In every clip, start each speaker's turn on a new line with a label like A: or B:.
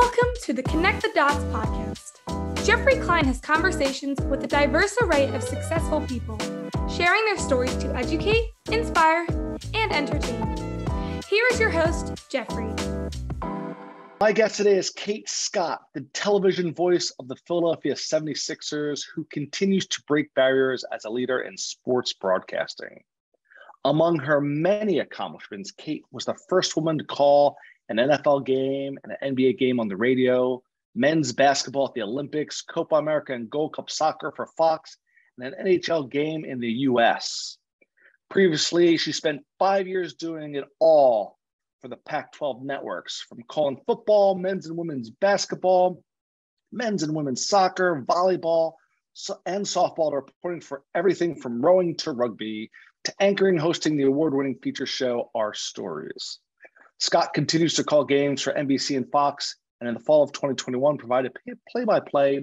A: Welcome to the Connect the Dots podcast. Jeffrey Klein has conversations with a diverse array of successful people, sharing their stories to educate, inspire, and entertain. Here is your host, Jeffrey.
B: My guest today is Kate Scott, the television voice of the Philadelphia 76ers, who continues to break barriers as a leader in sports broadcasting. Among her many accomplishments, Kate was the first woman to call an NFL game and an NBA game on the radio, men's basketball at the Olympics, Copa America and Gold Cup soccer for Fox, and an NHL game in the US. Previously, she spent 5 years doing it all for the Pac-12 networks, from calling football, men's and women's basketball, men's and women's soccer, volleyball, and softball, to reporting for everything from rowing to rugby, to anchoring and hosting the award-winning feature show, Our Stories. Scott continues to call games for NBC and Fox, and in the fall of 2021, provided play-by-play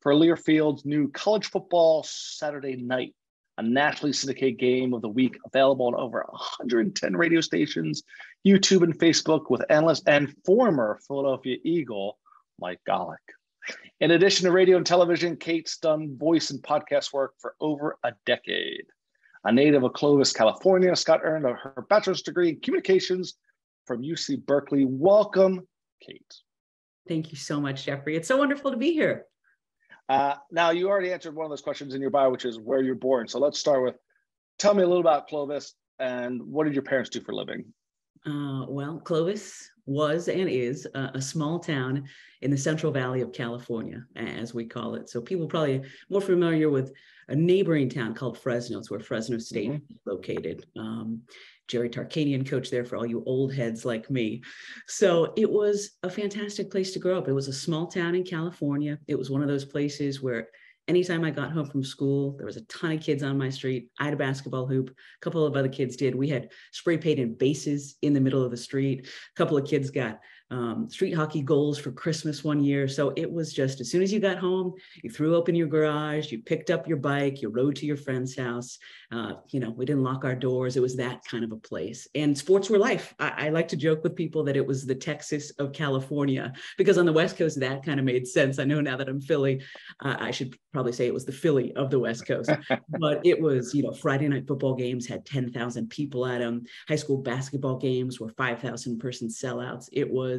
B: for Learfield's new College Football Saturday Night, a nationally syndicated game of the week available on over 110 radio stations, YouTube and Facebook, with analyst and former Philadelphia Eagle, Mike Golick. In addition to radio and television, Kate's done voice and podcast work for over a decade. A native of Clovis, California, Scott earned her bachelor's degree in communications from UC Berkeley. Welcome, Kate.
C: Thank you so much, Jeffrey. It's so wonderful to be here.
B: Now, you already answered one of those questions in your bio, which is where you're born. So let's start with, tell me a little about Clovis and what did your parents do for a living?
C: Well, Clovis was and is a small town in the Central Valley of California, as we call it. So people probably more familiar with a neighboring town called Fresno. It's where Fresno State is located. Jerry Tarkanian coached there for all you old heads like me. So it was a fantastic place to grow up. It was a small town in California. It was one of those places where anytime I got home from school, there was a ton of kids on my street. I had a basketball hoop. A couple of other kids did. We had spray painted bases in the middle of the street. A couple of kids got street hockey goals for Christmas one year. So it was just, as soon as you got home, you threw open your garage, you picked up your bike, you rode to your friend's house. We didn't lock our doors. It was that kind of a place. And sports were life. I like to joke with people that it was the Texas of California, because on the West Coast, that kind of made sense. I know now that I'm Philly, I should probably say it was the Philly of the West Coast. But it was, Friday night football games had 10,000 people at them. High school basketball games were 5,000 person sellouts. It was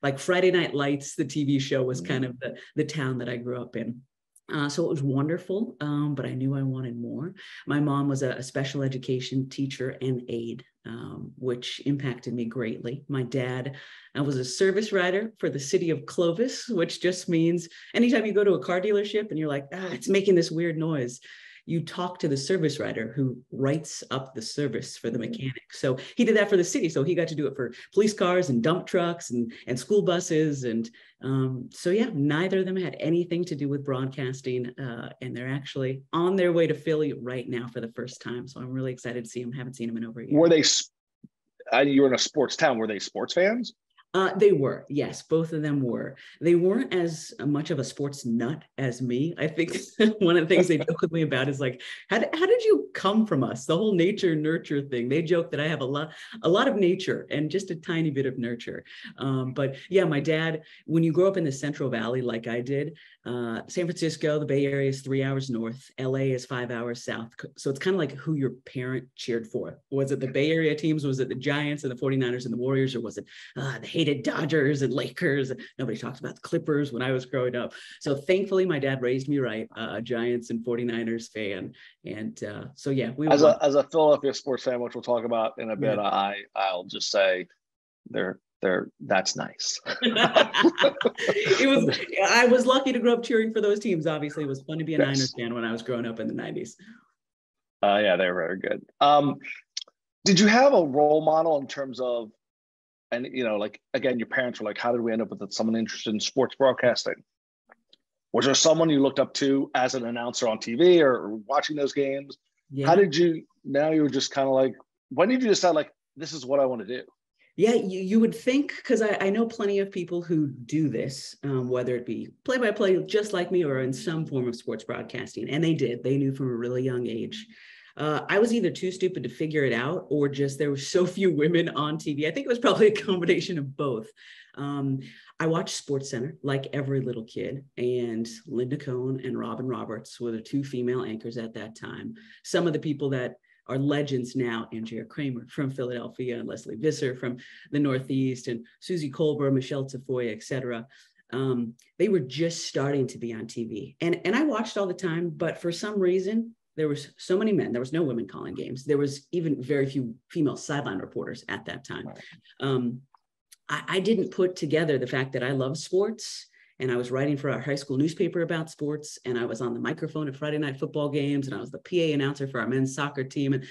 C: like Friday Night Lights, the TV show, was kind of the town that I grew up in. So it was wonderful, but I knew I wanted more. My mom was a special education teacher and aide, which impacted me greatly. My dad was a service writer for the city of Clovis, which just means anytime you go to a car dealership and you're like, it's making this weird noise, you talk to the service writer who writes up the service for the mechanic. So he did that for the city. So he got to do it for police cars and dump trucks and school buses. And neither of them had anything to do with broadcasting. And they're actually on their way to Philly right now for the first time. So I'm really excited to see them. Haven't seen them in over a year.
B: Were they, you were in a sports town, were they sports fans?
C: They were, yes, both of them were. They weren't as much of a sports nut as me. I think one of the things they joke with me about is like, how did you come from us? The whole nature nurture thing. They joke that I have a lot of nature and just a tiny bit of nurture. But yeah, my dad, when you grow up in the Central Valley like I did, San Francisco, the Bay Area is 3 hours north, LA is 5 hours south. So it's kind of like who your parent cheered for. Was it the Bay Area teams? Was it the Giants and the 49ers and the Warriors? Or was it the hated Dodgers and Lakers? Nobody talks about the Clippers when I was growing up. So thankfully, my dad raised me right, a Giants and 49ers fan. And we
B: as a Philadelphia sports fan, which we'll talk about in a bit, I'll just say that's nice.
C: I was lucky to grow up cheering for those teams. Obviously, it was fun to be a Niners fan when I was growing up in the 90s.
B: Yeah, they were very good. Did you have a role model in terms of, and again, your parents were like, how did we end up with someone interested in sports broadcasting? Was there someone you looked up to as an announcer on TV or watching those games? Yeah. How did you, now you were just kind of like, when did you decide like, this is what I want to do?
C: Yeah, you would think, because I know plenty of people who do this, whether it be play-by-play just like me or in some form of sports broadcasting. And they did. They knew from a really young age. I was either too stupid to figure it out or just there were so few women on TV. I think it was probably a combination of both. I watched Sports Center like every little kid, and Linda Cohn and Robin Roberts were the two female anchors at that time. Some of the people that are legends now, Andrea Kramer from Philadelphia and Leslie Visser from the Northeast and Susie Colbert, Michelle Tafoya, et cetera. They were just starting to be on TV. And I watched all the time, but for some reason, there was so many men. There was no women calling games. There was even very few female sideline reporters at that time. I didn't put together the fact that I love sports, and I was writing for our high school newspaper about sports, and I was on the microphone at Friday night football games, and I was the PA announcer for our men's soccer team. And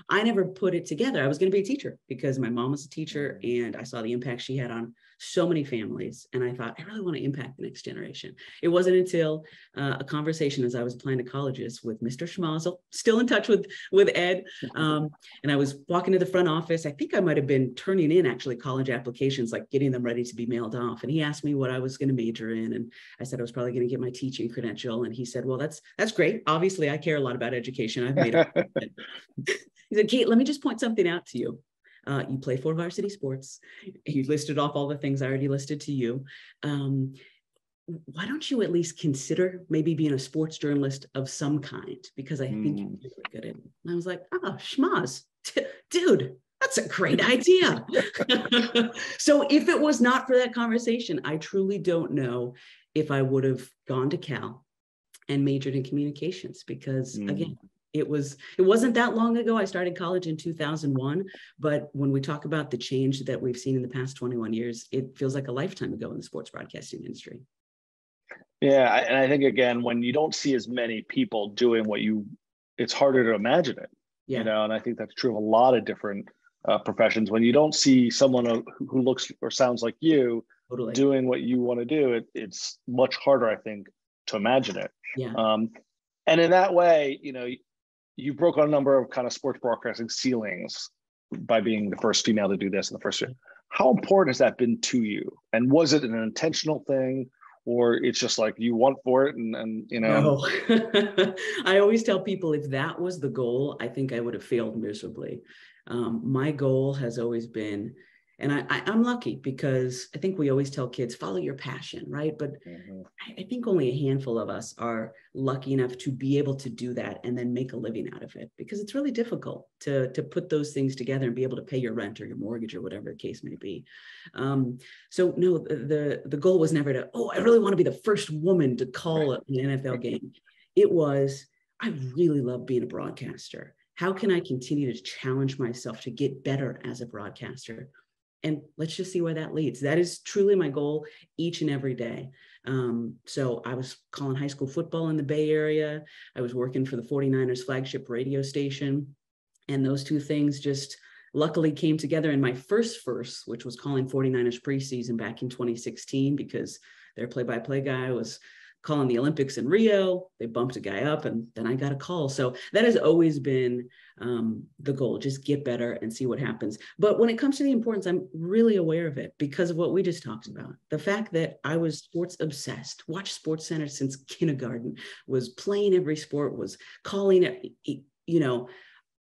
C: I never put it together. I was going to be a teacher because my mom was a teacher, and I saw the impact she had on so many families. And I thought, I really want to impact the next generation. It wasn't until a conversation as I was applying to colleges with Mr. Schmazel, still in touch with Ed. And I was walking to the front office. I think I might have been turning in actually college applications, like getting them ready to be mailed off. And he asked me what I was going to major in. And I said, I was probably going to get my teaching credential. And he said, well, that's great. Obviously, I care a lot about education. I've made it. He said, Kate, let me just point something out to you. You play for varsity sports. You listed off all the things I already listed to you. Why don't you at least consider maybe being a sports journalist of some kind? Because I think you're really good at it. And I was like, oh, schmaz, dude, that's a great idea. So if it was not for that conversation, I truly don't know if I would have gone to Cal and majored in communications, because again, it wasn't that long ago. I started college in 2001, but when we talk about the change that we've seen in the past 21 years, it feels like a lifetime ago in the sports broadcasting industry.
B: Yeah, and I think, again, when you don't see as many people doing it's harder to imagine it, you know, and I think that's true of a lot of different professions. When you don't see someone who looks or sounds like you doing what you want to do, it's much harder, I think, to imagine it.
C: Yeah.
B: And in that way, you know, you broke on a number of kind of sports broadcasting ceilings by being the first female to do this in the first year. How important has that been to you? And was it an intentional thing, or it's just like you want for it and you know?
C: No. I always tell people, if that was the goal, I think I would have failed miserably. My goal has always been, and I'm lucky because I think we always tell kids, follow your passion, right? But I think only a handful of us are lucky enough to be able to do that and then make a living out of it, because it's really difficult to put those things together and be able to pay your rent or your mortgage or whatever the case may be. So no, the goal was never to, I really want to be the first woman to call an NFL game. It was, I really love being a broadcaster. How can I continue to challenge myself to get better as a broadcaster? And let's just see where that leads. That is truly my goal each and every day. So I was calling high school football in the Bay Area. I was working for the 49ers flagship radio station. And those two things just luckily came together in my first, which was calling 49ers preseason back in 2016, because their play-by-play guy was calling the Olympics in Rio. They bumped a guy up, and then I got a call. So that has always been the goal, just get better and see what happens. But when it comes to the importance, I'm really aware of it because of what we just talked about. The fact that I was sports obsessed, watched Sports Center since kindergarten, was playing every sport, was calling it, you know,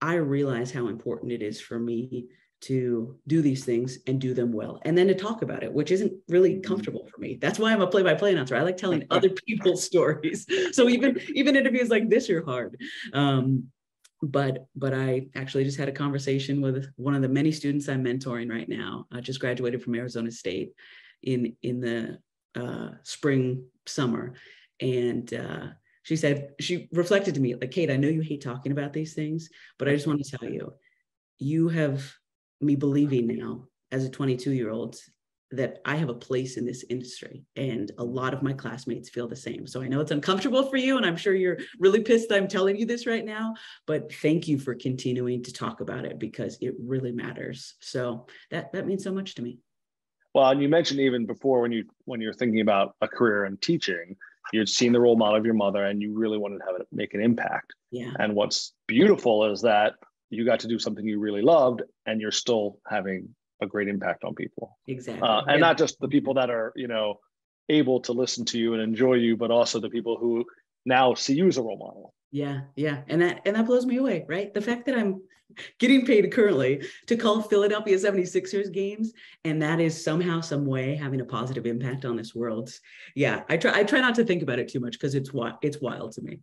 C: I realize how important it is for me to do these things and do them well, and then to talk about it, which isn't really comfortable for me. That's why I'm a play-by-play announcer. I like telling other people's stories. So even interviews like this are hard. But I actually just had a conversation with one of the many students I'm mentoring right now. I just graduated from Arizona State in the summer, and she said, she reflected to me like, Kate, I know you hate talking about these things, but I just want to tell you, you have me believing now as a 22-year-old that I have a place in this industry, and a lot of my classmates feel the same. So I know it's uncomfortable for you, and I'm sure you're really pissed that I'm telling you this right now, but thank you for continuing to talk about it because it really matters. So that means so much to me.
B: Well, and you mentioned even before when you're thinking about a career in teaching, you'd seen the role model of your mother and you really wanted to have it make an impact.
C: Yeah.
B: And what's beautiful is that you got to do something you really loved and you're still having a great impact on people.
C: Exactly.
B: And not just the people that are, you know, able to listen to you and enjoy you, but also the people who now see you as a role model.
C: Yeah, yeah. And that blows me away, right? The fact that I'm getting paid currently to call Philadelphia 76ers games, and that is somehow, some way having a positive impact on this world. Yeah, I try not to think about it too much because it's wild to me.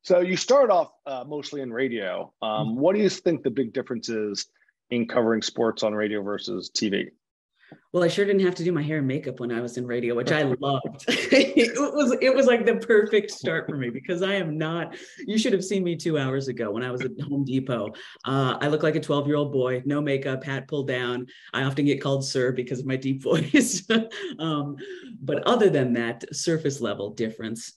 B: So you started off mostly in radio. What do you think the big difference is in covering sports on radio versus TV?
C: Well, I sure didn't have to do my hair and makeup when I was in radio, which I loved. It was like the perfect start for me because I am not, you should have seen me 2 hours ago when I was at Home Depot. I look like a 12-year-old boy, no makeup, hat pulled down. I often get called sir because of my deep voice. But other than that, surface level difference.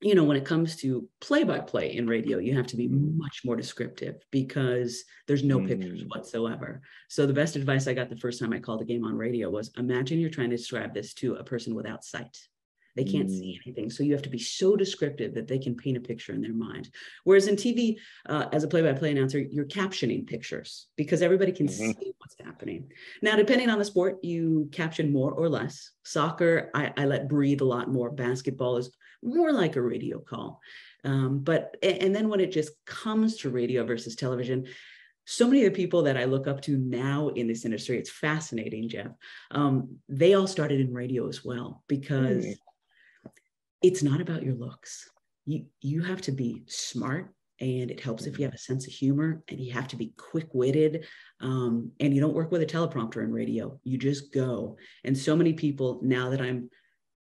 C: When it comes to play-by-play in radio, you have to be much more descriptive because there's no pictures whatsoever. So the best advice I got the first time I called a game on radio was, imagine you're trying to describe this to a person without sight. They can't see anything. So you have to be so descriptive that they can paint a picture in their mind. Whereas in TV, as a play-by-play announcer, you're captioning pictures because everybody can see what's happening. Now, depending on the sport, you caption more or less. Soccer, I let breathe a lot more. Basketball is more like a radio call. And then when it just comes to radio versus television, so many of the people that I look up to now in this industry, it's fascinating, Jeff. They all started in radio as well because it's not about your looks. You have to be smart, and it helps if you have a sense of humor, and you have to be quick-witted, and you don't work with a teleprompter in radio. You just go. And so many people, now that I'm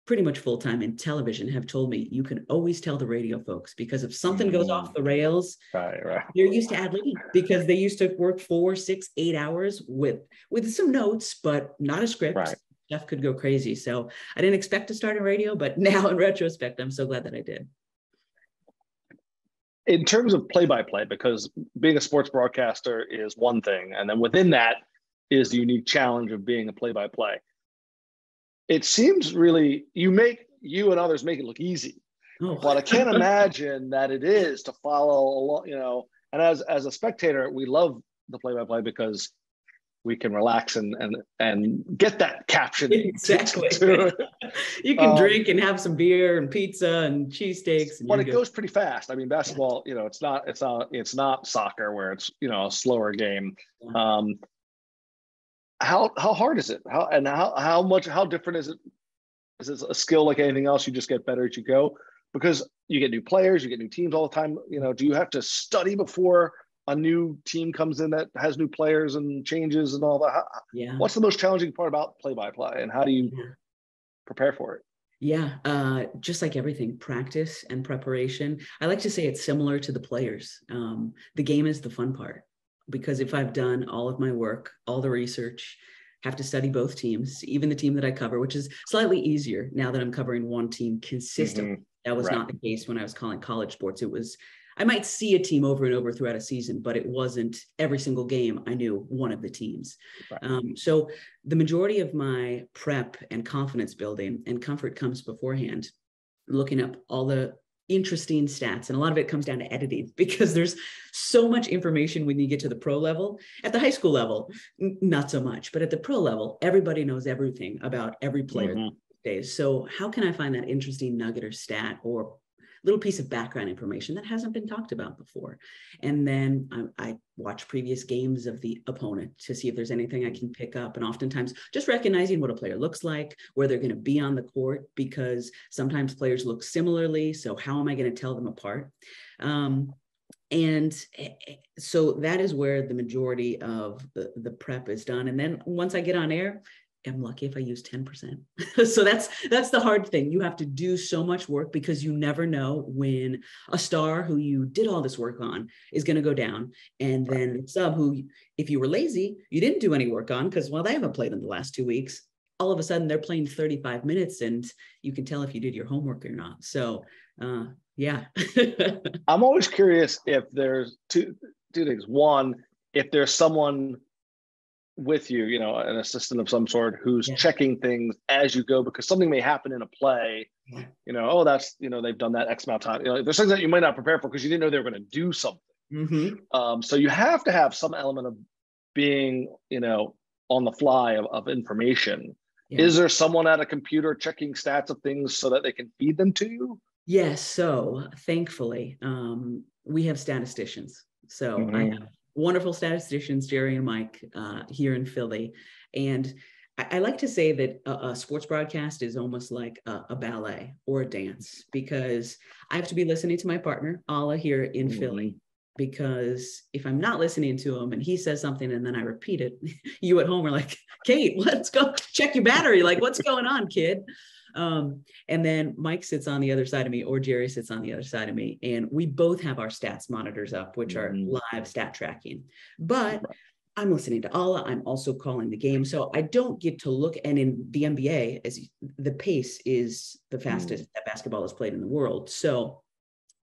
C: pretty much full-time in television, have told me you can always tell the radio folks because if something goes off the rails,
B: right.
C: They're used to ad-libbing because they used to work 4, 6, 8 hours with some notes, but not a script.
B: Right.
C: Stuff could go crazy. So I didn't expect to start in radio, but now in retrospect, I'm so glad that I did.
B: In terms of play-by-play, because being a sports broadcaster is one thing, and then within that is the unique challenge of being a play-by-play. It seems really, you and others make it look easy, but I can't imagine that it is to follow along, and as a spectator, we love the play-by-play because we can relax and get that captioning.
C: Exactly. You can drink and have some beer and pizza and cheesesteaks.
B: But it goes pretty fast. I mean, basketball, it's not soccer where it's, a slower game. Yeah. How hard is it? How different is it? Is it a skill like anything else? You just get better as you go because you get new players, you get new teams all the time. Do you have to study before a new team comes in that has new players and changes and all that?
C: Yeah.
B: What's the most challenging part about play-by-play, and how do you prepare for it?
C: Yeah, just like everything, practice and preparation. I like to say it's similar to the players. The game is the fun part because if I've done all of my work, all the research, have to study both teams, even the team that I cover, which is slightly easier now that I'm covering one team consistently. That was not the case when I was calling college sports. I might see a team over and over throughout a season, but it wasn't every single game I knew one of the teams. Right. So the majority of my prep and confidence building and comfort comes beforehand, looking up all the interesting stats. And a lot of it comes down to editing because there's so much information when you get to the pro level. At the high school level, not so much, but at the pro level, everybody knows everything about every player these days. So how can I find that interesting nugget or stat or little piece of background information that hasn't been talked about before? And then I watch previous games of the opponent to see if there's anything I can pick up. And oftentimes just recognizing what a player looks like, where they're going to be on the court, because sometimes players look similarly. So how am I going to tell them apart? And so that is where the majority of the prep is done. And then once I get on air, I'm lucky if I use 10%. So that's the hard thing. You have to do so much work because you never know when a star who you did all this work on is going to go down. And then the sub who, if you were lazy, you didn't do any work on because, well, they haven't played in the last 2 weeks. All of a sudden they're playing 35 minutes and you can tell if you did your homework or not. So yeah.
B: I'm always curious if there's two things. One, if there's someone with you, an assistant of some sort who's checking things as you go, because something may happen in a play, that's, they've done that X amount of time. There's things that you might not prepare for because you didn't know they were going to do something. So you have to have some element of being, on the fly of information. Is there someone at a computer checking stats of things so that they can feed them to you?
C: Yes. So thankfully, we have statisticians. So I have wonderful statisticians, Jerry and Mike, here in Philly. And I like to say that a sports broadcast is almost like a ballet or a dance, because I have to be listening to my partner, Ala, here in Philly. Because if I'm not listening to him and he says something and then I repeat it, you at home are like, Kate, let's go check your battery. Like, what's going on, kid? And then Mike sits on the other side of me, or Jerry sits on the other side of me. And we both have our stats monitors up, which are live stat tracking. But I'm listening to Allah. I'm also calling the game. So I don't get to look. And in the NBA, as the pace is the fastest that basketball is played in the world. So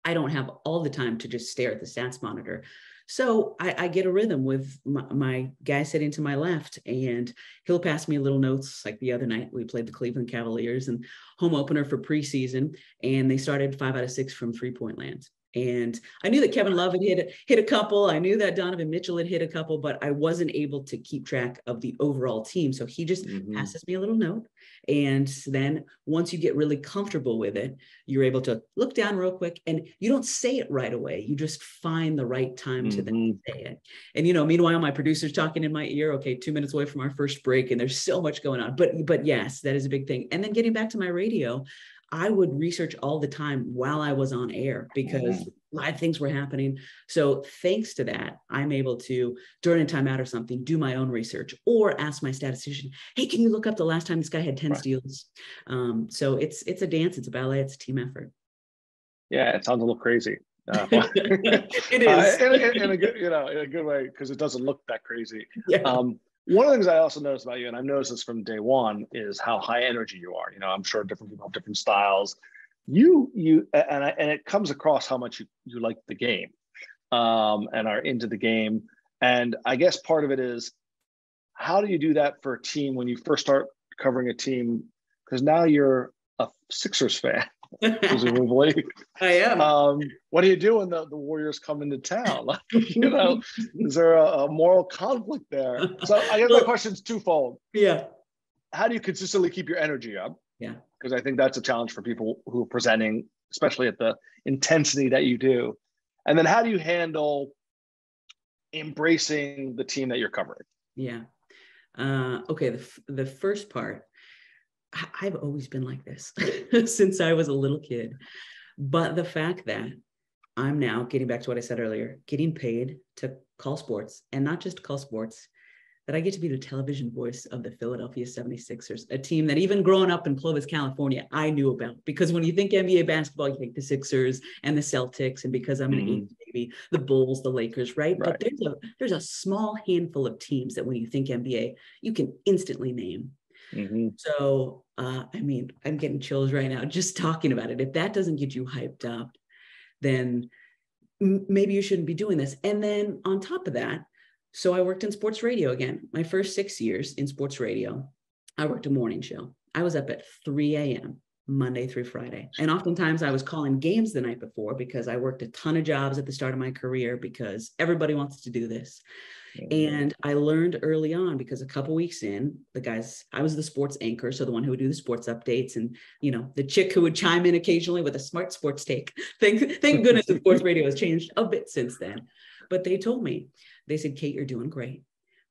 C: I don't have all the time to just stare at the stats monitor. So I get a rhythm with my guy sitting to my left, and he'll pass me little notes. Like the other night, we played the Cleveland Cavaliers and home opener for preseason, and they started 5 out of 6 from 3-point land. And I knew that Kevin Love had hit a couple. I knew that Donovan Mitchell had hit a couple, but I wasn't able to keep track of the overall team. So he just passes me a little note. And then once you get really comfortable with it, you're able to look down real quick, and you don't say it right away. You just find the right time to then say it. And, meanwhile, my producer's talking in my ear, okay, 2 minutes away from our first break, and there's so much going on. But yes, that is a big thing. And then getting back to my radio, I would research all the time while I was on air, because live things were happening. So thanks to that, I'm able to, during a timeout or something, do my own research or ask my statistician, hey, can you look up the last time this guy had 10 steals? So it's a dance, it's a ballet, it's a team effort.
B: Yeah, it sounds a little crazy.
C: It is.
B: In a good, in a good way, because it doesn't look that crazy.
C: Yeah.
B: One of the things I also noticed about you, and I've noticed this from day one, is how high energy you are. I'm sure different people have different styles. And it comes across how much you like the game, and are into the game. And I guess part of it is, how do you do that for a team when you first start covering a team? Because now you're a Sixers fan, presumably.
C: I am.
B: What do you do when the Warriors come into town? Is there a moral conflict there? So I guess my question's twofold.
C: Yeah.
B: How do you consistently keep your energy up?
C: Yeah.
B: Because I think that's a challenge for people who are presenting, especially at the intensity that you do. And then how do you handle embracing the team that you're covering?
C: Yeah. Okay. The first part, I've always been like this since I was a little kid. But the fact that I'm now, getting back to what I said earlier, getting paid to call sports, and not just to call sports, that I get to be the television voice of the Philadelphia 76ers, a team that even growing up in Clovis, California, I knew about. Because when you think NBA basketball, you think the Sixers and the Celtics, and because I'm an Eagles baby, the Bulls, the Lakers, right? But there's a small handful of teams that when you think NBA, you can instantly name. So, I'm getting chills right now just talking about it. If that doesn't get you hyped up, then maybe you shouldn't be doing this. And then on top of that, so I worked in sports radio again. My first 6 years in sports radio, I worked a morning show. I was up at 3 a.m. Monday through Friday. And oftentimes I was calling games the night before, because I worked a ton of jobs at the start of my career, because everybody wants to do this. And I learned early on, because a couple weeks in, I was the sports anchor. So the one who would do the sports updates, and, the chick who would chime in occasionally with a smart sports take. Thank goodness the sports radio has changed a bit since then. But they told me, they said, Kate, you're doing great.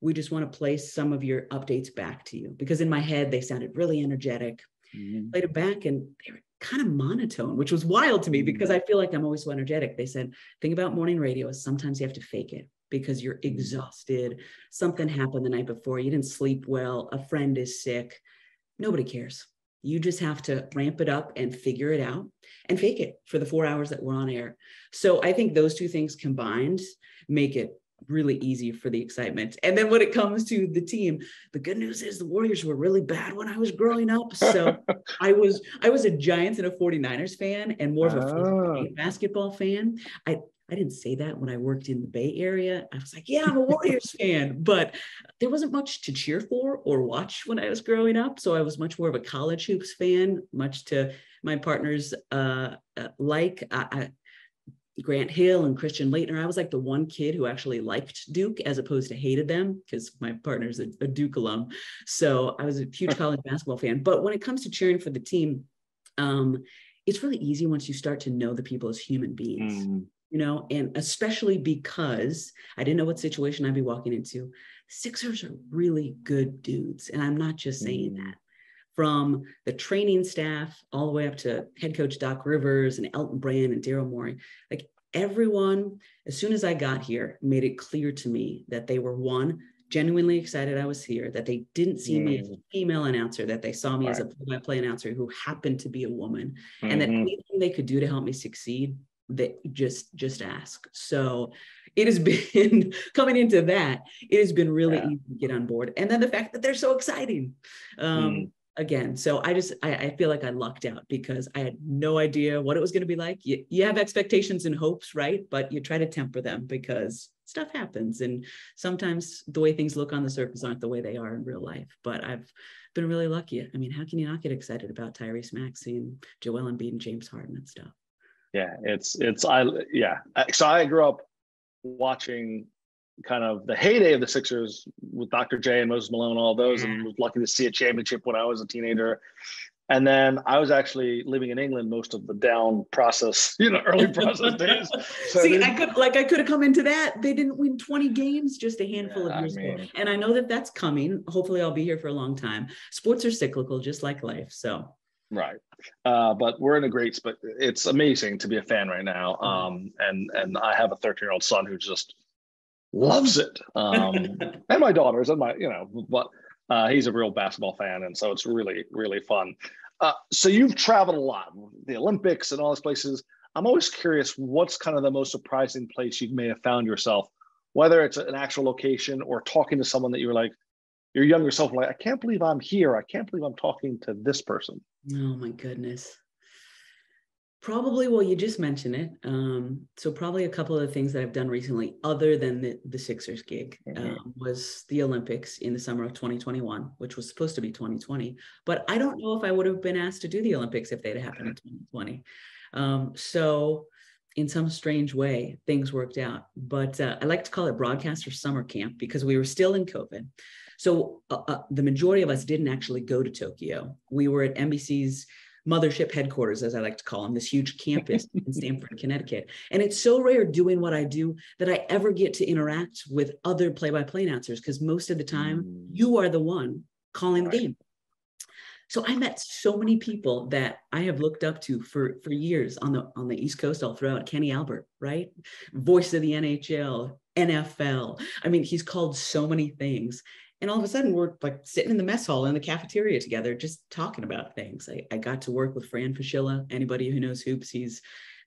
C: We just want to play some of your updates back to you. Because in my head, they sounded really energetic. Played it back, and they were kind of monotone, which was wild to me, because I feel like I'm always so energetic. They said, thing about morning radio is sometimes you have to fake it, because you're exhausted. Something happened the night before. You didn't sleep well. A friend is sick. Nobody cares. You just have to ramp it up and figure it out and fake it for the 4 hours that we're on air. So I think those two things combined make it really easy for the excitement. And then when it comes to the team, the good news is the Warriors were really bad when I was growing up. So I was a Giants and a 49ers fan, and more of a basketball fan. I didn't say that when I worked in the Bay Area. I was like, yeah, I'm a Warriors fan, but there wasn't much to cheer for or watch when I was growing up. So I was much more of a college hoops fan, much to my partner's Grant Hill and Christian Laettner. I was like the one kid who actually liked Duke as opposed to hated them, because my partner's a Duke alum. So I was a huge college basketball fan. But when it comes to cheering for the team, it's really easy once you start to know the people as human beings, and especially because I didn't know what situation I'd be walking into. Sixers are really good dudes. And I'm not just saying that. From the training staff all the way up to head coach Doc Rivers and Elton Brand and Daryl Morey, like everyone, as soon as I got here, made it clear to me that they were, one, genuinely excited I was here, that they didn't see me as a female announcer, that they saw me as a play-by-play announcer who happened to be a woman, and that anything they could do to help me succeed, they just ask. So it has been coming into that, it has been really easy to get on board. And then the fact that they're so exciting. Again, so I feel like I lucked out because I had no idea what it was going to be like. You have expectations and hopes, right? But you try to temper them because stuff happens. And sometimes the way things look on the surface aren't the way they are in real life. But I've been really lucky. I mean, how can you not get excited about Tyrese Maxey and Joel Embiid and James Harden and stuff?
B: Yeah, So I grew up watching kind of the heyday of the Sixers with Dr. J and Moses Malone, all those, and was lucky to see a championship when I was a teenager. And then I was actually living in England most of the down process, early process days. So
C: see, I could have come into that. They didn't win 20 games just a handful of years ago. And I know that that's coming. Hopefully I'll be here for a long time. Sports are cyclical, just like life. So.
B: Right. But we're in a great spot. It's amazing to be a fan right now. And I have a 13-year-old son who just loves it. And my daughters and but he's a real basketball fan. And so it's really, really fun. So you've traveled a lot, the Olympics and all those places. I'm always curious, what's kind of the most surprising place you may have found yourself, whether it's an actual location or talking to someone that you were like, your younger self, like, I can't believe I'm here. I can't believe I'm talking to this person.
C: Oh my goodness. Probably, well, you just mentioned it. So probably a couple of the things that I've done recently, other than the Sixers gig, was the Olympics in the summer of 2021, which was supposed to be 2020. But I don't know if I would have been asked to do the Olympics if they'd happened in 2020. So in some strange way, things worked out. But I like to call it broadcaster summer camp because we were still in COVID. So the majority of us didn't actually go to Tokyo. We were at NBC's mothership headquarters, as I like to call them, this huge campus in Stamford, Connecticut. And it's so rare doing what I do that I ever get to interact with other play-by-play announcers because most of the time you are the one calling the game. So I met so many people that I have looked up to for years on the East Coast, all throughout. Kenny Albert, right? Voice of the NHL, NFL. I mean, he's called so many things. And all of a sudden we're like sitting in the mess hall in the cafeteria together, just talking about things. I got to work with Fran Fraschilla. Anybody who knows hoops,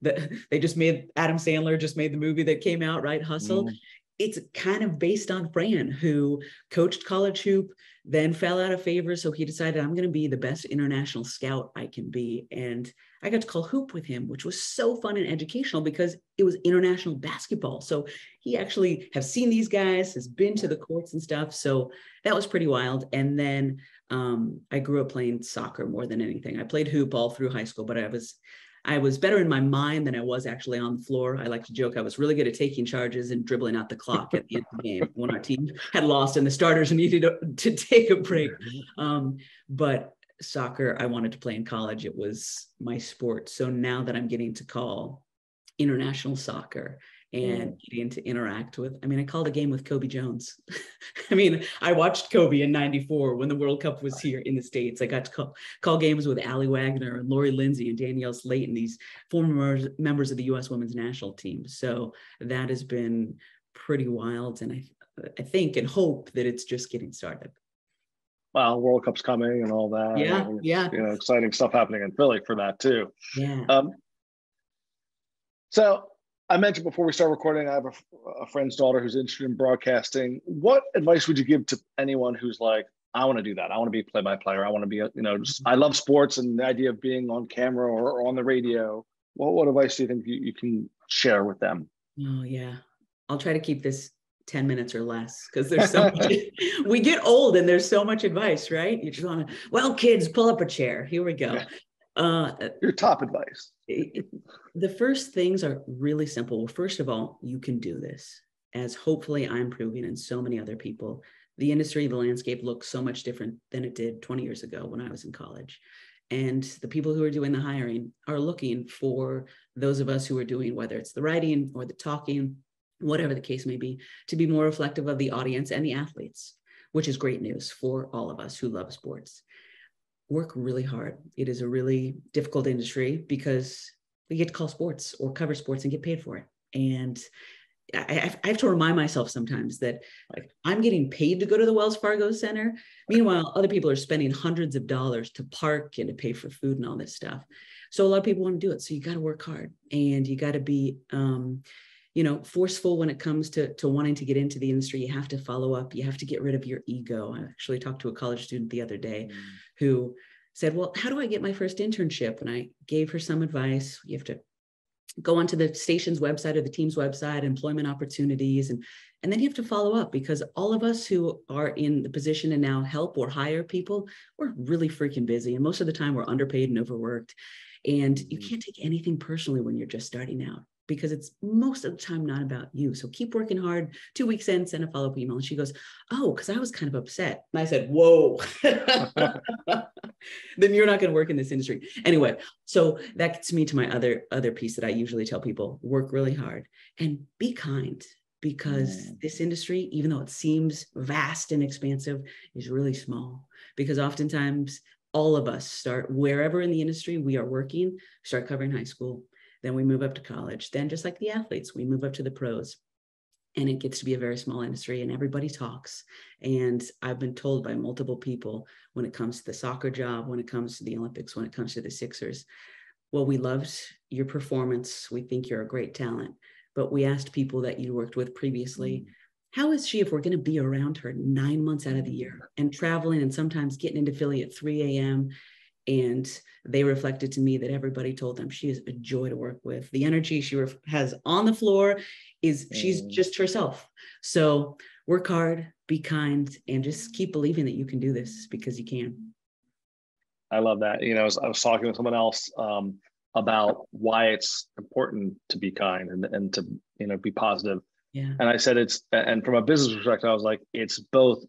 C: Adam Sandler just made the movie that came out, right? Hustle. It's kind of based on Fran, who coached college hoop, then fell out of favor. So he decided, I'm going to be the best international scout I can be. And I got to call hoop with him, which was so fun and educational because it was international basketball. So he actually has seen these guys, has been to the courts and stuff. So that was pretty wild. And then I grew up playing soccer more than anything. I played hoop all through high school, but I was better in my mind than I was actually on the floor. I like to joke I was really good at taking charges and dribbling out the clock at the end of the game when our team had lost and the starters needed to take a break. But soccer, I wanted to play in college. It was my sport. So now that I'm getting to call international soccer and getting to interact with, I called a game with Kobe Jones. I watched Kobe in '94 when the World Cup was here in the States. I got to call games with Allie Wagner and Lori Lindsay and Danielle Slayton, these former members of the U.S. women's national team. So that has been pretty wild. And I think and hope that it's just getting started.
B: Well, World Cup's coming and all that.
C: Yeah.
B: Exciting stuff happening in Philly for that too.
C: Yeah.
B: So I mentioned before we start recording, I have a friend's daughter who's interested in broadcasting. What advice would you give to anyone who's like, I want to do that. I want to be a play-by-play. I want to be, I love sports and the idea of being on camera or on the radio. What advice do you think you can share with them?
C: Oh, yeah. I'll try to keep this 10 minutes or less because there's so much. We get old and there's so much advice, right? You just want to, well, kids, pull up a chair. Here we go.
B: Your top advice.
C: The first things are really simple. Well, first of all, you can do this, as hopefully I'm proving and so many other people. The industry, the landscape looks so much different than it did 20 years ago when I was in college. And the people who are doing the hiring are looking for those of us who are doing, whether it's the writing or the talking, whatever the case may be, to be more reflective of the audience and the athletes, which is great news for all of us who love sports. Work really hard. It is a really difficult industry because we get to call sports or cover sports and get paid for it. And I have to remind myself sometimes that, like, I'm getting paid to go to the Wells Fargo Center. Meanwhile, other people are spending hundreds of dollars to park and to pay for food and all this stuff. So a lot of people want to do it. So you got to work hard, and you got to be, forceful when it comes to wanting to get into the industry. You have to follow up. You have to get rid of your ego. I actually talked to a college student the other day who said, well, how do I get my first internship? And I gave her some advice. You have to go onto the station's website or the team's website, employment opportunities, and then you have to follow up, because all of us who are in the position to now help or hire people, we're really freaking busy. And most of the time we're underpaid and overworked. And you can't take anything personally when you're just starting out, because it's most of the time not about you. So keep working hard. 2 weeks in, send a follow-up email. And she goes, oh, because I was kind of upset. And I said, whoa, then you're not going to work in this industry. Anyway, so that gets me to my other piece that I usually tell people: work really hard and be kind, because this industry, even though it seems vast and expansive, is really small. Because oftentimes all of us start wherever in the industry we are working, start covering high school. Then we move up to college. Then, just like the athletes, we move up to the pros. And it gets to be a very small industry, and everybody talks. And I've been told by multiple people, when it comes to the soccer job, when it comes to the Olympics, when it comes to the Sixers, well, we loved your performance. We think you're a great talent. But we asked people that you worked with previously, how is she, if we're going to be around her 9 months out of the year and traveling and sometimes getting into Philly at 3 a.m.? And they reflected to me that everybody told them she is a joy to work with. The energy she has on the floor is, she's just herself. So work hard, be kind, and just keep believing that you can do this, because you can.
B: I love that. I was talking with someone else about why it's important to be kind and to, be positive.
C: Yeah.
B: And I said, and from a business perspective, I was like, it's both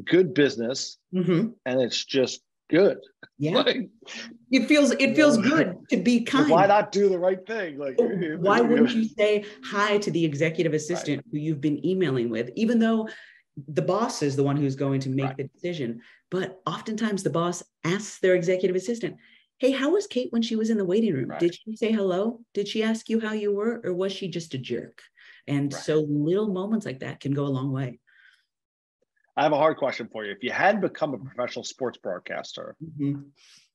B: good business and it's just good.
C: Yeah. Like, it feels good to be kind.
B: Why not do the right thing? Like,
C: why wouldn't you say hi to the executive assistant who you've been emailing with, even though the boss is the one who's going to make the decision? But oftentimes the boss asks their executive assistant, hey, how was Kate when she was in the waiting room? Did she say hello? Did she ask you how you were? Or was she just a jerk? And so little moments like that can go a long way.
B: I have a hard question for you. If you had become a professional sports broadcaster,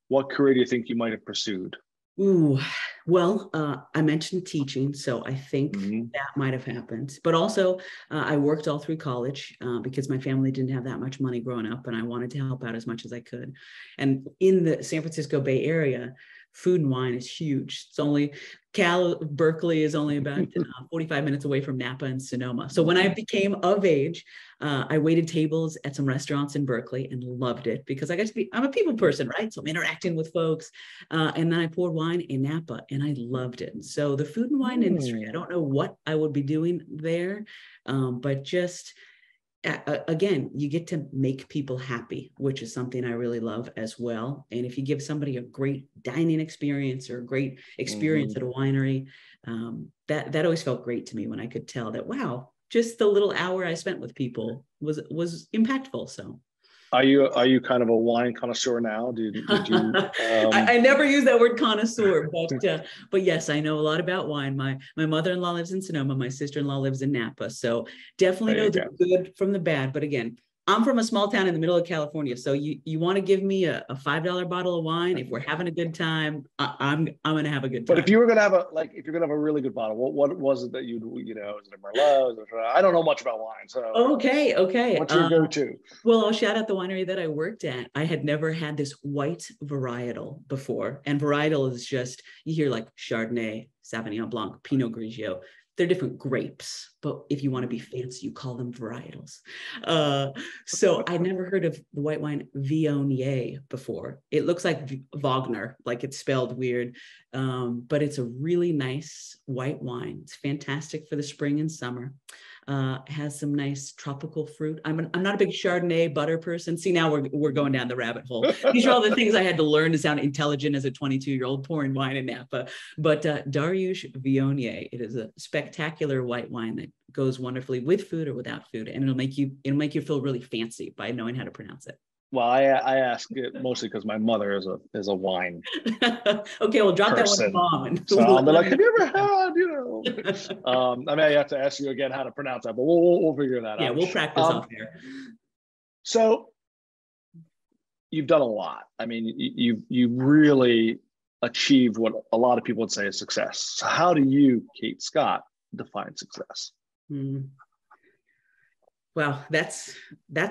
B: what career do you think you might have pursued?
C: Ooh, well, I mentioned teaching, so I think that might have happened. But also, I worked all through college because my family didn't have that much money growing up, and I wanted to help out as much as I could. And in the San Francisco Bay Area, food and wine is huge. It's only Berkeley is only about 45 minutes away from Napa and Sonoma. So when I became of age, I waited tables at some restaurants in Berkeley and loved it, because I'm a people person, right? So I'm interacting with folks. And then I poured wine in Napa and I loved it. So the food and wine industry, I don't know what I would be doing there, but just again, you get to make people happy, which is something I really love as well. And if you give somebody a great dining experience or a great experience at a winery, that always felt great to me when I could tell that, wow, just the little hour I spent with people was impactful. So
B: Are you kind of a wine connoisseur now? Did you?
C: I never use that word connoisseur, but yes, I know a lot about wine. My mother-in-law lives in Sonoma. My sister-in-law lives in Napa. So definitely know the good from the bad. But again, I'm from a small town in the middle of California. So you want to give me a $5 bottle of wine? If we're having a good time, I'm going to have a good time.
B: But if you're going to have a really good bottle, what was it that is it a Merlot? I don't know much about wine. So
C: okay.
B: What's your go-to?
C: Well, I'll shout out the winery that I worked at. I had never had this white varietal before. And varietal is just, you hear like Chardonnay, Sauvignon Blanc, Pinot Grigio. They're different grapes, but if you want to be fancy, you call them varietals. So I never heard of the white wine Viognier before. It looks like Wagner, like it's spelled weird, but it's a really nice white wine. It's fantastic for the spring and summer. has some nice tropical fruit. I'm not a big Chardonnay butter person. See, now we're going down the rabbit hole. These are all the things I had to learn to sound intelligent as a 22-year-old pouring wine in Napa. But Dariush Viognier, it is a spectacular white wine that goes wonderfully with food or without food, and it'll make you feel really fancy by knowing how to pronounce it.
B: Well, I ask it mostly because my mother is a wine
C: Okay, well, drop
B: person.
C: that one bomb.
B: So I'll be like, have you ever had, I may have to ask you again how to pronounce that, but we'll figure that out.
C: Yeah, we'll practice off there.
B: So you've done a lot. I mean, you really achieved what a lot of people would say is success. So how do you, Kate Scott, define success?
C: Well, that's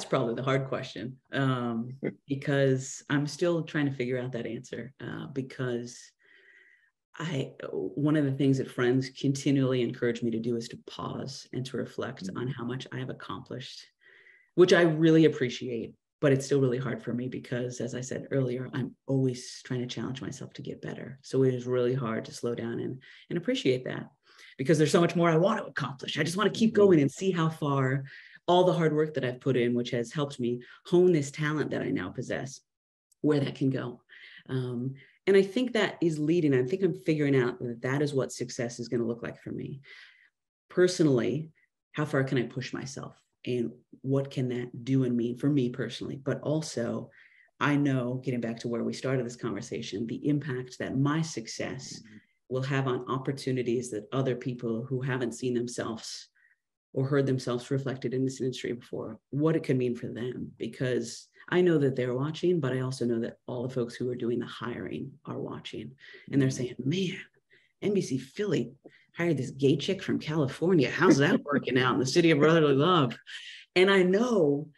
C: probably the hard question, because I'm still trying to figure out that answer, because one of the things that friends continually encourage me to do is to pause and to reflect on how much I have accomplished, which I really appreciate, but it's still really hard for me because, as I said earlier, I'm always trying to challenge myself to get better. So it is really hard to slow down and appreciate that, because there's so much more I want to accomplish. I just want to keep going and see how far all the hard work that I've put in, which has helped me hone this talent that I now possess, where that can go. And I think that is leading. I think I'm figuring out that that is what success is going to look like for me. Personally, how far can I push myself? And what can that do and mean for me personally? But also, I know, getting back to where we started this conversation, the impact that my success will have on opportunities that other people who haven't seen themselves or heard themselves reflected in this industry before, what it could mean for them. Because I know that they're watching, but I also know that all the folks who are doing the hiring are watching. And they're saying, man, NBC Philly hired this gay chick from California. How's that working out in the city of brotherly love? And I know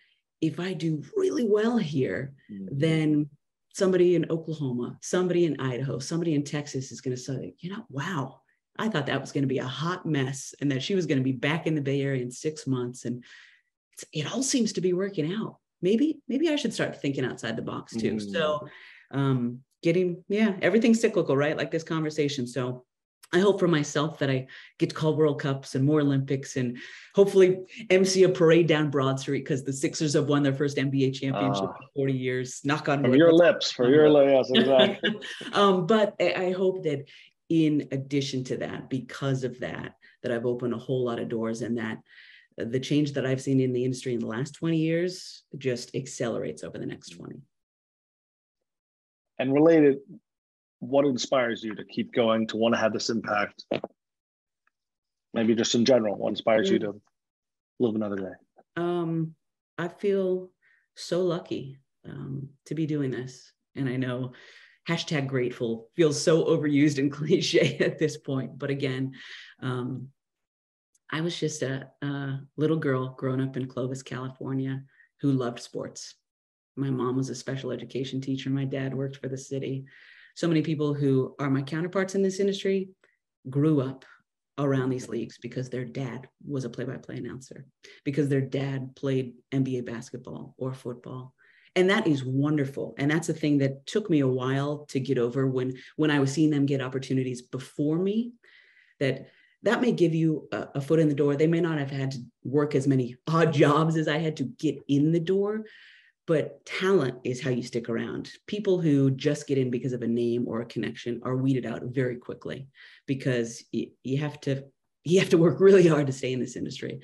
C: if I do really well here, then somebody in Oklahoma, somebody in Idaho, somebody in Texas is going to say, wow, I thought that was going to be a hot mess and that she was going to be back in the Bay Area in 6 months. And it all seems to be working out. Maybe I should start thinking outside the box too. So everything's cyclical, right? Like this conversation. So I hope for myself that I get to call World Cups and more Olympics and hopefully MC a parade down Broad Street because the Sixers have won their first NBA championship in 40 years. Knock on wood.
B: From your lips, yes, exactly.
C: But I hope that in addition to that, because of that I've opened a whole lot of doors, and that the change that I've seen in the industry in the last 20 years just accelerates over the next 20.
B: And related, what inspires you to keep going, to want to have this impact? Maybe just in general, what inspires you to live another day?
C: I feel so lucky to be doing this. And I know #grateful feels so overused and cliche at this point. But again, I was just a little girl growing up in Clovis, California, who loved sports. My mom was a special education teacher. My dad worked for the city. So many people who are my counterparts in this industry grew up around these leagues because their dad was a play-by-play announcer, because their dad played NBA basketball or football. And that is wonderful. And that's a thing that took me a while to get over when I was seeing them get opportunities before me, that may give you a foot in the door. They may not have had to work as many odd jobs as I had to get in the door, but talent is how you stick around. People who just get in because of a name or a connection are weeded out very quickly because you have to work really hard to stay in this industry.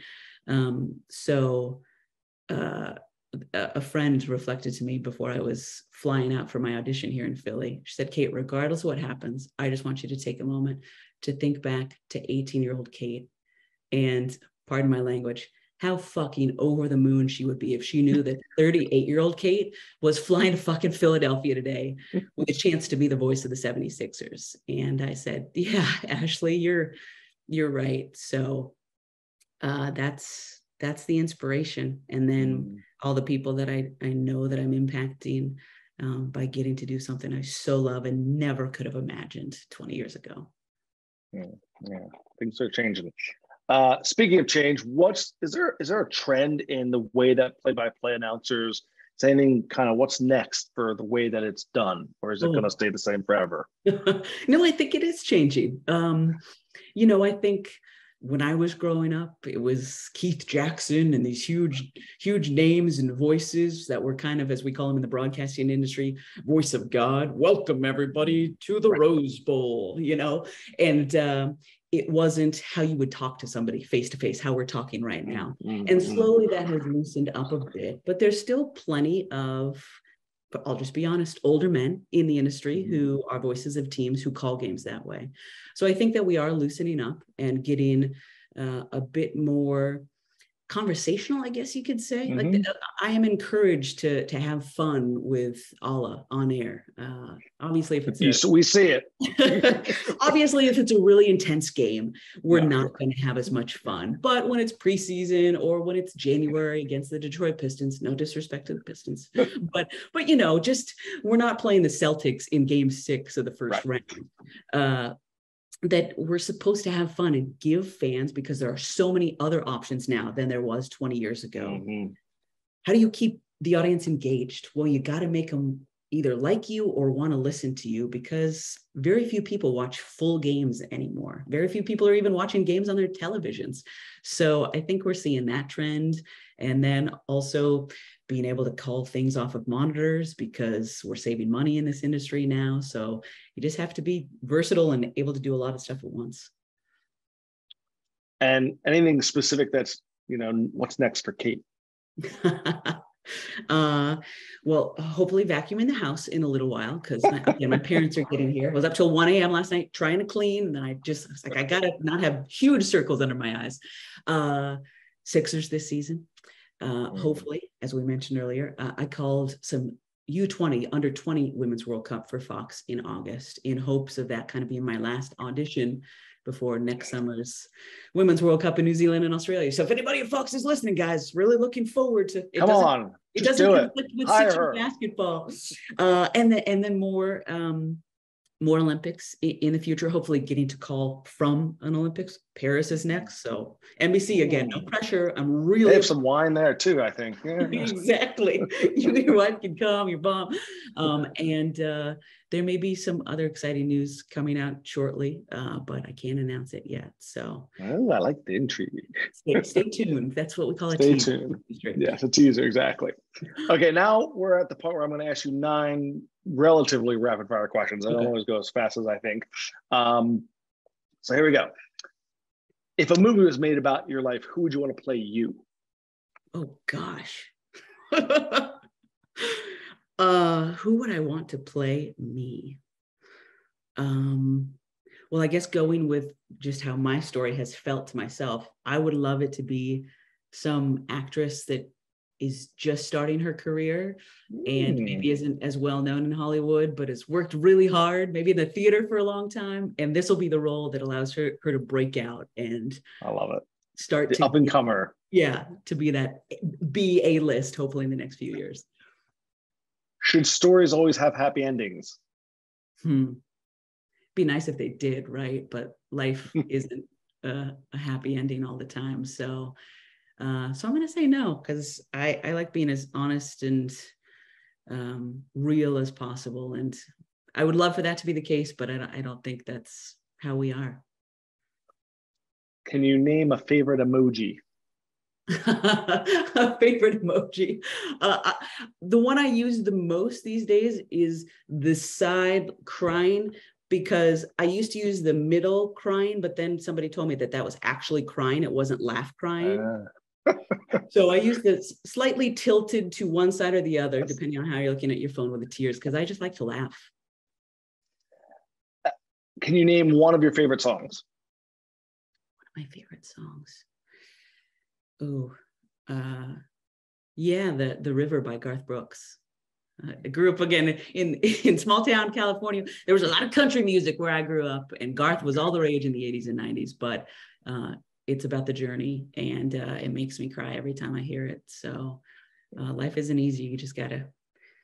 C: A friend reflected to me before I was flying out for my audition here in Philly. She said, Kate, regardless of what happens, I just want you to take a moment to think back to 18-year-old Kate and, pardon my language, how fucking over the moon she would be if she knew that 38-year-old Kate was flying to fucking Philadelphia today with a chance to be the voice of the 76ers. And I said, yeah, Ashley, you're right. So that's the inspiration. And then all the people that I know that I'm impacting by getting to do something I so love and never could have imagined 20 years ago.
B: Yeah, things are changing. Speaking of change, is there a trend in the way that play-by-play announcers saying kind of what's next for the way that it's done, or is it going to stay the same forever?
C: No, I think it is changing. I think when I was growing up, it was Keith Jackson and these huge names and voices that were kind of, as we call them in the broadcasting industry, voice of God. Welcome everybody to the Rose Bowl, and it wasn't how you would talk to somebody face to face, how we're talking right now. And slowly that has loosened up a bit, but there's still plenty of, I'll just be honest, older men in the industry who are voices of teams who call games that way. So I think that we are loosening up and getting a bit more conversational, I guess you could say. Like I am encouraged to have fun with Allah on air. Obviously, if it's
B: we see it.
C: Obviously, if it's a really intense game, we're not going to have as much fun. But when it's preseason or when it's January against the Detroit Pistons, no disrespect to the Pistons, but just we're not playing the Celtics in Game 6 of the first round. That we're supposed to have fun and give fans, because there are so many other options now than there was 20 years ago. How do you keep the audience engaged? Well, you got to make them either like you or want to listen to you, because very few people watch full games anymore. Very few people are even watching games on their televisions. So I think we're seeing that trend. And then also being able to call things off of monitors, because we're saving money in this industry now. So you just have to be versatile and able to do a lot of stuff at once.
B: And anything specific that's, what's next for Kate?
C: Well, hopefully vacuuming the house in a little while, because my parents are getting here. I was up till 1 a.m. last night trying to clean, and then I was like, I gotta not have huge circles under my eyes. Sixers this season. Hopefully, as we mentioned earlier, I called some U20 under 20 Women's World Cup for Fox in August, in hopes of that kind of being my last audition before next summer's Women's World Cup in New Zealand and Australia. So if anybody at Fox is listening, guys, really looking forward to it.
B: Come on,
C: it doesn't conflict with Sixers basketball. And then more Olympics in the future, hopefully getting to call from an Olympics. Paris is next. So NBC, again, no pressure. I'm really—
B: They have some wine there too, I think. Yeah.
C: Exactly. Your wife can come, your mom. And there may be some other exciting news coming out shortly, but I can't announce it yet. So
B: I like the intrigue.
C: Stay tuned. That's what we call a
B: teaser.
C: Stay tuned.
B: Yes, a teaser, exactly. Okay, now we're at the point where I'm going to ask you 9 relatively rapid fire questions. I don't always go as fast as I think. So here we go. If a movie was made about your life, who would you want to play you?
C: Oh gosh. Who would I want to play me? Well, I guess going with just how my story has felt to myself, I would love it to be some actress that is just starting her career and maybe isn't as well known in Hollywood, but has worked really hard, maybe in the theater for a long time. And this will be the role that allows her to break out and—
B: I love it.
C: Start
B: the up and comer.
C: Yeah, to be a list, hopefully in the next few years.
B: Should stories always have happy endings?
C: Be nice if they did, right? But life isn't a happy ending all the time. So I'm going to say no, because I like being as honest and real as possible. And I would love for that to be the case, but I don't think that's how we are.
B: Can you name a favorite emoji?
C: A favorite emoji. The one I use the most these days is the side crying, because I used to use the middle crying, but then somebody told me that was actually crying. It wasn't laugh crying. So I use the slightly tilted to one side or the other, depending on how you're looking at your phone with the tears, because I just like to laugh.
B: Can you name one of your favorite songs?
C: One of my favorite songs. Yeah, the River by Garth Brooks. I grew up again in small town California. There was a lot of country music where I grew up, and Garth was all the rage in the 80s and 90s, but it's about the journey, and it makes me cry every time I hear it. So life isn't easy. You just got to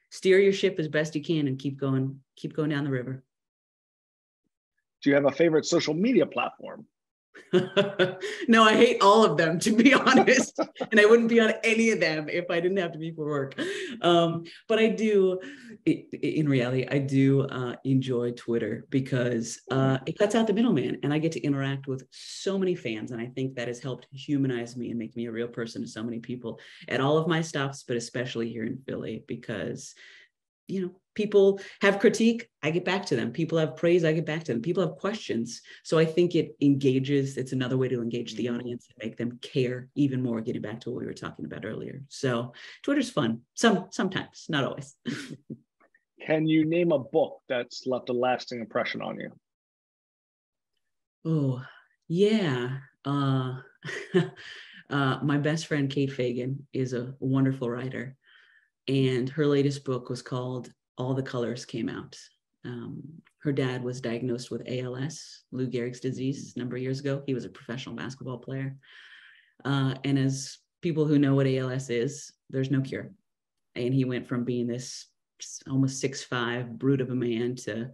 C: steer your ship as best you can and keep going down the river.
B: Do you have a favorite social media platform?
C: No, I hate all of them, to be honest. And I wouldn't be on any of them if I didn't have to be for work. But I do, in reality, I do enjoy Twitter because it cuts out the middleman and I get to interact with so many fans. And I think that has helped humanize me and make me a real person to so many people at all of my stops, but especially here in Philly, because people have critique, I get back to them. People have praise, I get back to them. People have questions. So I think it engages, it's another way to engage the audience and make them care even more, getting back to what we were talking about earlier. So Twitter's fun, sometimes, not always.
B: Can you name a book that's left a lasting impression on you?
C: Oh, yeah. My best friend, Kate Fagan, is a wonderful writer. And her latest book was called All the Colors Came Out. Her dad was diagnosed with ALS, Lou Gehrig's disease, a number of years ago. He was a professional basketball player. And as people who know what ALS is, there's no cure. And he went from being this almost 6'5" brute of a man to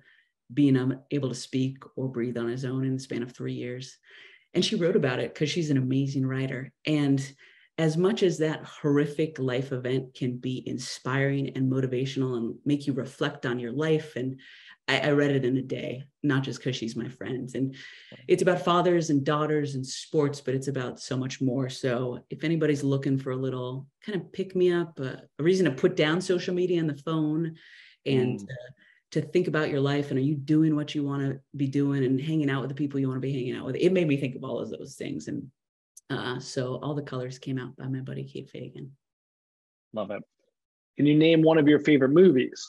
C: being able to speak or breathe on his own in the span of 3 years. And she wrote about it because she's an amazing writer. And as much as that horrific life event can be inspiring and motivational and make you reflect on your life, and I read it in a day, not just because she's my friend. And it's about fathers and daughters and sports, but it's about so much more. So if anybody's looking for a little kind of pick me up, a reason to put down social media and the phone and to think about your life, and are you doing what you want to be doing and hanging out with the people you want to be hanging out with? It made me think of all of those things. And so All the Colors Came Out by my buddy Kate Fagan.
B: Love it. Can you name one of your favorite movies?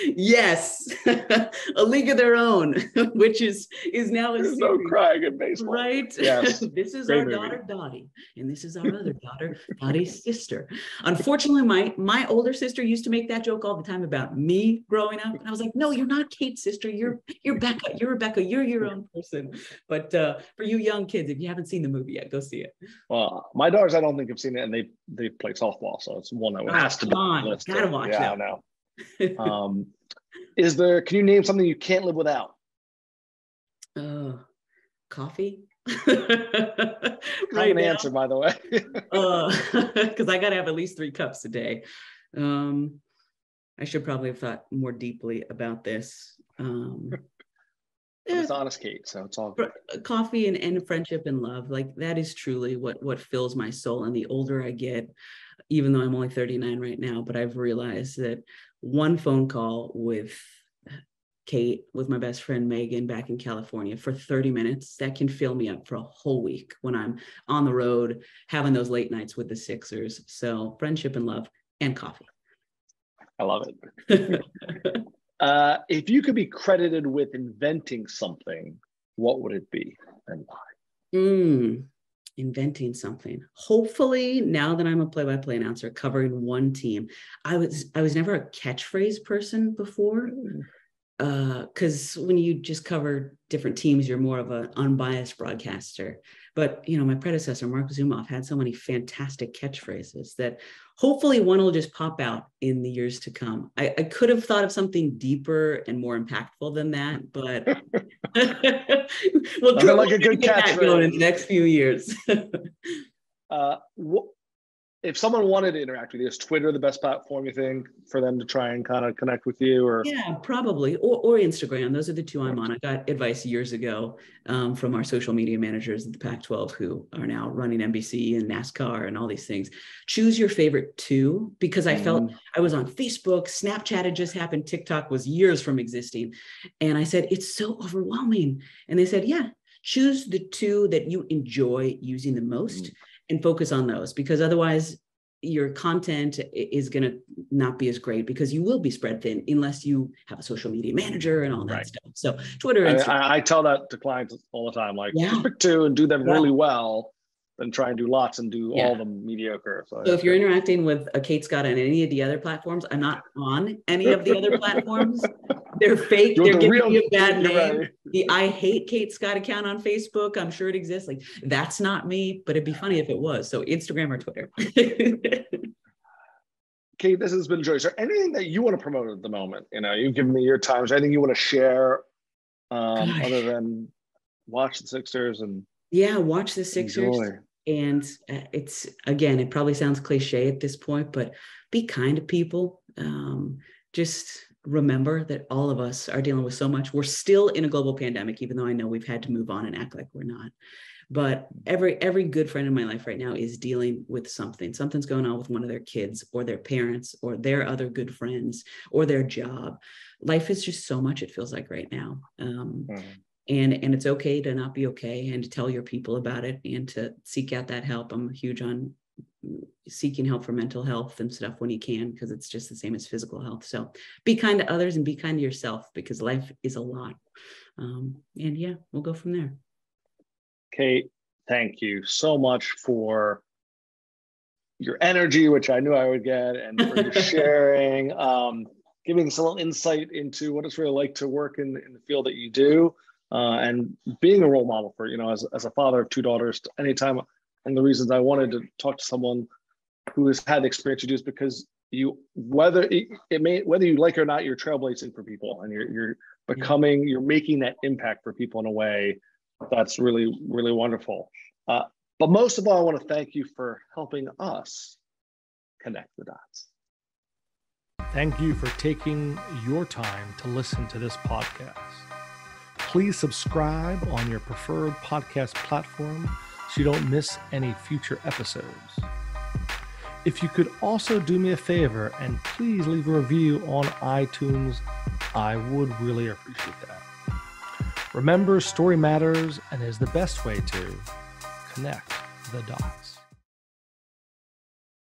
C: Yes, A League of Their Own, which is now a series.
B: No crying in baseball,
C: right?
B: Yes,
C: This is our daughter Dottie, and this is our other daughter, Dottie's sister. Unfortunately, my older sister used to make that joke all the time about me growing up, and I was like, "No, you're not Kate's sister. You're Becca. You're Rebecca. You're your own person." But for you young kids, if you haven't seen the movie yet, go see it.
B: Well, my daughters, I don't think have seen it, and they play softball, so it's one that has to be on the list.
C: Gotta watch that.
B: Yeah, I know. Can you name something you can't live without?
C: Coffee.
B: Right answer, by the way.
C: Because I gotta have at least 3 cups a day. I should probably have thought more deeply about this.
B: It's honest, Kate, so it's all good.
C: Coffee and friendship and love, like that is truly what fills my soul. And the older I get, even though I'm only 39 right now, but I've realized that one phone call with Kate, with my best friend Megan back in California for 30 minutes, that can fill me up for a whole week when I'm on the road, having those late nights with the Sixers. So friendship and love and coffee.
B: I love it. If you could be credited with inventing something, what would it be and why?
C: Inventing something. Hopefully, now that I'm a play-by-play announcer covering one team, I was never a catchphrase person before. Because when you just cover different teams, you're more of an unbiased broadcaster. But, my predecessor, Mark Zumoff, had so many fantastic catchphrases that hopefully one will just pop out in the years to come. I could have thought of something deeper and more impactful than that, but we'll
B: like a good catchphrase
C: in the next few years.
B: If someone wanted to interact with you, is Twitter the best platform, you think, for them to try and kind of connect with you? Or
C: yeah, probably, or Instagram. Those are the 2 I'm on. I got advice years ago from our social media managers at the Pac-12 who are now running NBC and NASCAR and all these things. Choose your favorite 2, because I felt I was on Facebook, Snapchat had just happened, TikTok was years from existing. And I said, it's so overwhelming. And they said, yeah, choose the 2 that you enjoy using the most and focus on those, because otherwise your content is going to not be as great, because you will be spread thin unless you have a social media manager and all that stuff. So Twitter.
B: I tell that to clients all the time, like just pick 2 and do them really well, then try and do lots and do all of them mediocre. So
C: if you're interacting with a Kate Scott on any of the other platforms, I'm not on any of the other platforms. They're fake. They're giving you a bad name. Right. The I Hate Kate Scott account on Facebook, I'm sure it exists. Like, that's not me, but it'd be funny if it was. So Instagram or Twitter.
B: Kate, this has been a joy. Is there anything that you want to promote at the moment? You've given me your time. Is there anything you want to share other than watch the Sixers and
C: watch the Sixers.
B: Enjoy.
C: And it's, again, it probably sounds cliche at this point, but be kind to people. Just remember that all of us are dealing with so much. We're still in a global pandemic, even though I know we've had to move on and act like we're not. But every good friend in my life right now is dealing with something. Something's going on with one of their kids or their parents or their other good friends or their job. Life is just so much, it feels like right now. And it's okay to not be okay, and to tell your people about it and to seek out that help. I'm huge on seeking help for mental health and stuff when you can, because it's just the same as physical health. So be kind to others and be kind to yourself, because life is a lot. And yeah, we'll go from there.
B: Kate, thank you so much for your energy, which I knew I would get, and for your sharing, giving us a little insight into what it's really like to work in the field that you do, and being a role model for, as a father of two daughters, anytime. And the reasons I wanted to talk to someone who has had the experience you do is because whether you like it or not, you're trailblazing for people, and you're making that impact for people in a way that's really, really wonderful. But most of all, I want to thank you for helping us connect the dots.
D: Thank you for taking your time to listen to this podcast. Please subscribe on your preferred podcast platform so you don't miss any future episodes. If you could also do me a favor and please leave a review on iTunes, I would really appreciate that. Remember, story matters and is the best way to connect the dots.